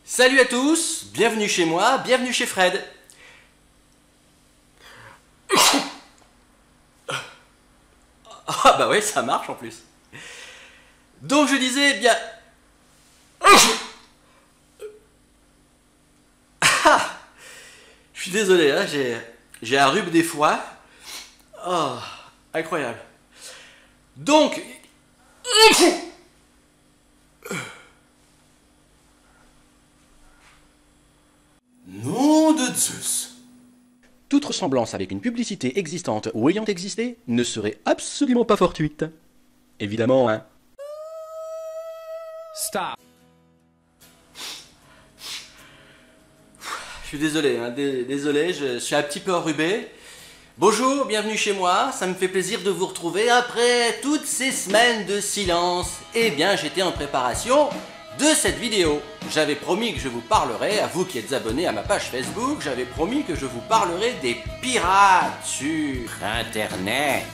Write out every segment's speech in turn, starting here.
Salut à tous, bienvenue chez moi, bienvenue chez Fred. Ah bah ouais, ça marche en plus. Donc je disais, bien... Je suis désolé, hein, j'ai un rhume des foies. Oh, incroyable. Donc... Nom de Zeus. Toute ressemblance avec une publicité existante ou ayant existé ne serait absolument pas fortuite. Évidemment, hein. Stop. Je suis désolé, hein, désolé, je suis un petit peu enrhumé. Bonjour, bienvenue chez moi, ça me fait plaisir de vous retrouver après toutes ces semaines de silence. Eh bien, j'étais en préparation de cette vidéo. J'avais promis que je vous parlerais, à vous qui êtes abonnés à ma page Facebook, j'avais promis que je vous parlerais des pirates sur Internet.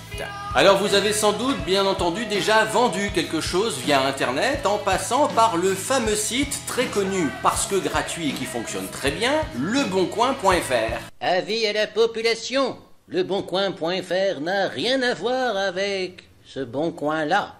Alors vous avez sans doute, bien entendu, déjà vendu quelque chose via Internet en passant par le fameux site très connu, parce que gratuit et qui fonctionne très bien, leboncoin.fr. Avis à la population, leboncoin.fr n'a rien à voir avec ce bon coin-là.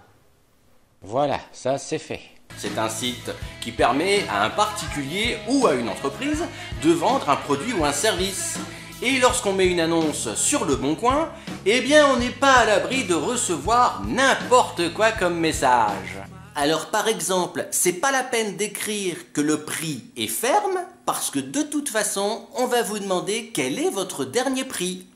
Voilà, ça c'est fait. C'est un site qui permet à un particulier ou à une entreprise de vendre un produit ou un service. Et lorsqu'on met une annonce sur Le Bon Coin, eh bien on n'est pas à l'abri de recevoir n'importe quoi comme message. Alors par exemple, c'est pas la peine d'écrire que le prix est ferme, parce que de toute façon, on va vous demander quel est votre dernier prix.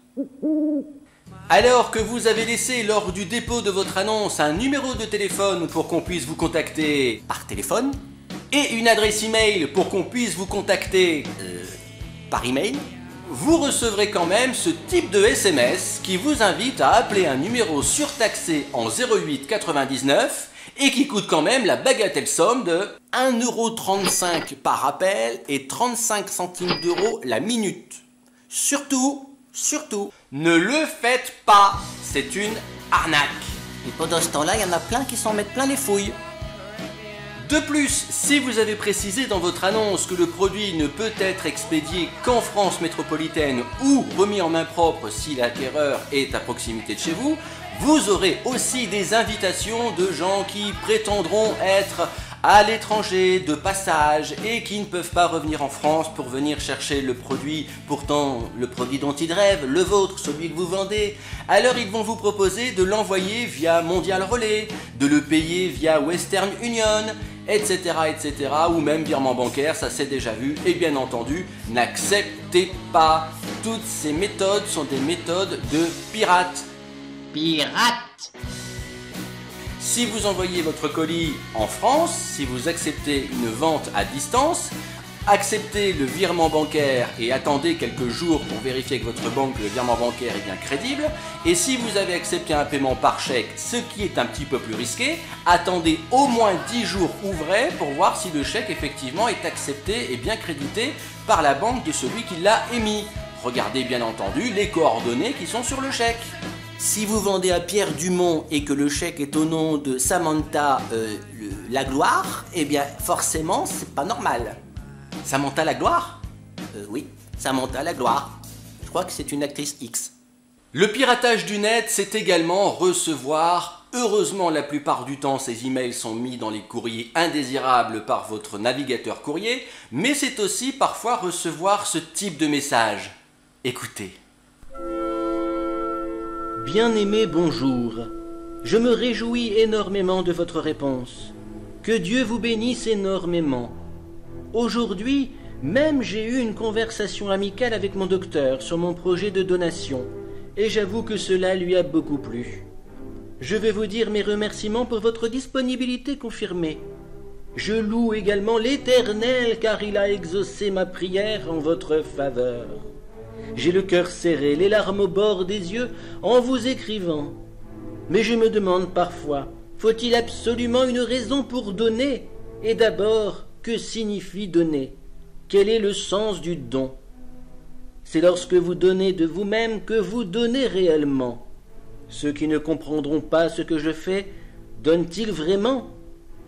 Alors que vous avez laissé lors du dépôt de votre annonce un numéro de téléphone pour qu'on puisse vous contacter par téléphone et une adresse email pour qu'on puisse vous contacter par email, vous recevrez quand même ce type de SMS qui vous invite à appeler un numéro surtaxé en 08 99 et qui coûte quand même la bagatelle somme de 1,35 € par appel et 35 centimes d'euros la minute. Surtout, ne le faites pas, c'est une arnaque. Et pendant ce temps-là, il y en a plein qui s'en mettent plein les fouilles. De plus, si vous avez précisé dans votre annonce que le produit ne peut être expédié qu'en France métropolitaine ou remis en main propre si l'acquéreur est à proximité de chez vous, vous aurez aussi des invitations de gens qui prétendront être à l'étranger, de passage, et qui ne peuvent pas revenir en France pour venir chercher le produit, pourtant le produit dont ils rêvent, le vôtre, celui que vous vendez. Alors ils vont vous proposer de l'envoyer via Mondial Relais, de le payer via Western Union, etc., etc., ou même virement bancaire, ça c'est déjà vu, et bien entendu, n'acceptez pas. Toutes ces méthodes sont des méthodes de pirates. Pirate! Si vous envoyez votre colis en France, si vous acceptez une vente à distance, acceptez le virement bancaire et attendez quelques jours pour vérifier que votre banque, le virement bancaire est bien crédible. Et si vous avez accepté un paiement par chèque, ce qui est un petit peu plus risqué, attendez au moins 10 jours ouvrés pour voir si le chèque effectivement est accepté et bien crédité par la banque de celui qui l'a émis. Regardez bien entendu les coordonnées qui sont sur le chèque. Si vous vendez à Pierre Dumont et que le chèque est au nom de Samantha Lagloire, eh bien forcément c'est pas normal. Samantha Lagloire ? Oui, Samantha Lagloire. Je crois que c'est une actrice X. Le piratage du net, c'est également recevoir, heureusement la plupart du temps ces emails sont mis dans les courriers indésirables par votre navigateur courrier, mais c'est aussi parfois recevoir ce type de message. Écoutez. Bien-aimé, bonjour. Je me réjouis énormément de votre réponse. Que Dieu vous bénisse énormément. Aujourd'hui, même j'ai eu une conversation amicale avec mon docteur sur mon projet de donation, et j'avoue que cela lui a beaucoup plu. Je vais vous dire mes remerciements pour votre disponibilité confirmée. Je loue également l'Éternel car il a exaucé ma prière en votre faveur. J'ai le cœur serré, les larmes au bord des yeux en vous écrivant. Mais je me demande parfois, faut-il absolument une raison pour donner? Et d'abord, que signifie donner? Quel est le sens du don? C'est lorsque vous donnez de vous-même que vous donnez réellement. Ceux qui ne comprendront pas ce que je fais, donnent-ils vraiment?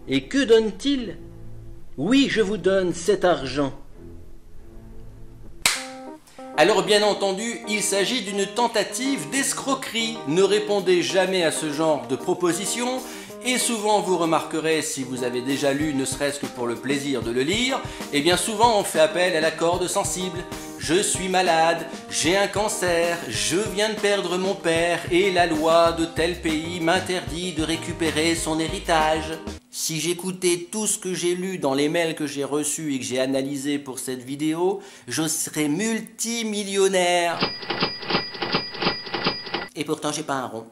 Et que donnent-ils? Oui, je vous donne cet argent. Alors bien entendu, il s'agit d'une tentative d'escroquerie. Ne répondez jamais à ce genre de proposition. Et souvent vous remarquerez, si vous avez déjà lu ne serait-ce que pour le plaisir de le lire, et bien souvent on fait appel à la corde sensible. Je suis malade, j'ai un cancer, je viens de perdre mon père et la loi de tel pays m'interdit de récupérer son héritage. Si j'écoutais tout ce que j'ai lu dans les mails que j'ai reçus et que j'ai analysés pour cette vidéo, je serais multimillionnaire. Et pourtant j'ai pas un rond.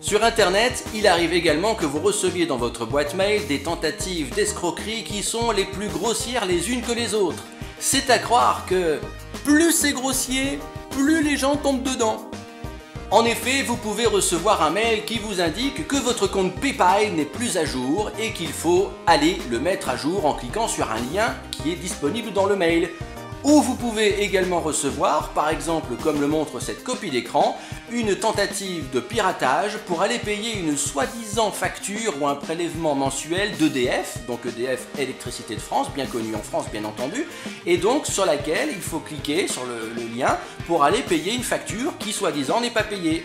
Sur internet, il arrive également que vous receviez dans votre boîte mail des tentatives d'escroquerie qui sont les plus grossières les unes que les autres. C'est à croire que plus c'est grossier, plus les gens tombent dedans. En effet, vous pouvez recevoir un mail qui vous indique que votre compte PayPal n'est plus à jour et qu'il faut aller le mettre à jour en cliquant sur un lien qui est disponible dans le mail. Ou vous pouvez également recevoir, par exemple comme le montre cette copie d'écran, une tentative de piratage pour aller payer une soi-disant facture ou un prélèvement mensuel d'EDF, donc EDF Électricité de France, bien connu en France bien entendu, et donc sur laquelle il faut cliquer sur le lien pour aller payer une facture qui soi-disant n'est pas payée.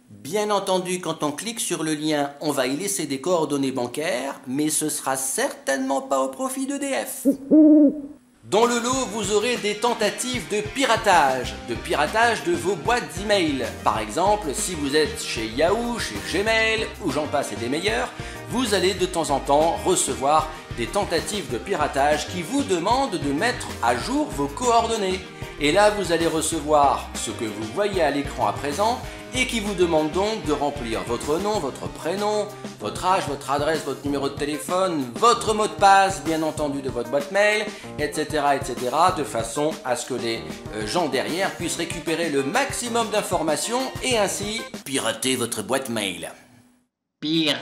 Bien entendu, quand on clique sur le lien, on va y laisser des coordonnées bancaires, mais ce sera certainement pas au profit d'EDF. Dans le lot, vous aurez des tentatives de piratage de vos boîtes email. Par exemple, si vous êtes chez Yahoo, chez Gmail, ou j'en passe et des meilleurs, vous allez de temps en temps recevoir des tentatives de piratage qui vous demandent de mettre à jour vos coordonnées. Et là, vous allez recevoir ce que vous voyez à l'écran à présent et qui vous demande donc de remplir votre nom, votre prénom, votre âge, votre adresse, votre numéro de téléphone, votre mot de passe, bien entendu, de votre boîte mail, etc., etc., de façon à ce que les gens derrière puissent récupérer le maximum d'informations et ainsi pirater votre boîte mail. Pirate!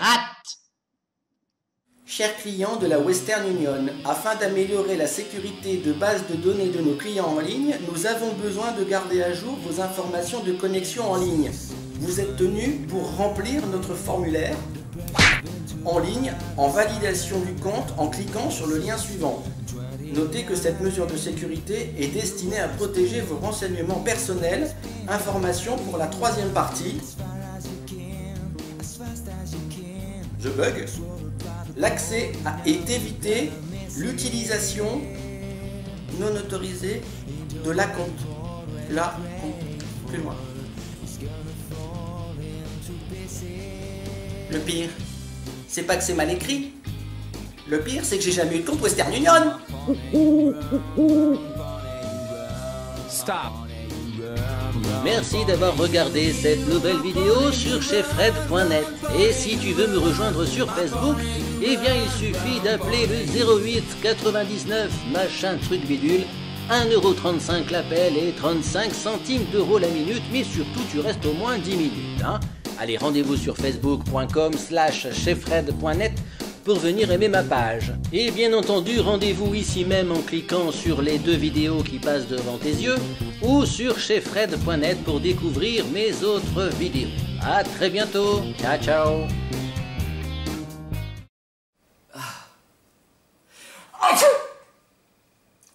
Chers clients de la Western Union, afin d'améliorer la sécurité de base de données de nos clients en ligne, nous avons besoin de garder à jour vos informations de connexion en ligne. Vous êtes tenus pour remplir notre formulaire en ligne en validation du compte en cliquant sur le lien suivant. Notez que cette mesure de sécurité est destinée à protéger vos renseignements personnels, informations pour la troisième partie. Je bug. L'accès est évité l'utilisation non autorisée de la compte. Là, plus loin. Le pire, c'est pas que c'est mal écrit. Le pire, c'est que j'ai jamais eu de compte Western Union. Stop! Merci d'avoir regardé cette nouvelle vidéo sur chefred.net. Et si tu veux me rejoindre sur Facebook, eh bien il suffit d'appeler le 08 99 machin truc bidule, 1,35€ l'appel et 35 centimes d'euros la minute, mais surtout tu restes au moins 10 minutes. Hein. Allez, rendez-vous sur facebook.com/chefred.net pour venir aimer ma page. Et bien entendu, rendez-vous ici même en cliquant sur les 2 vidéos qui passent devant tes yeux ou sur chefred.net pour découvrir mes autres vidéos. À très bientôt. Ciao, ciao.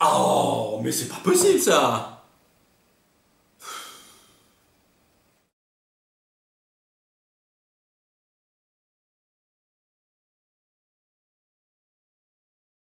Oh, mais c'est pas possible ça!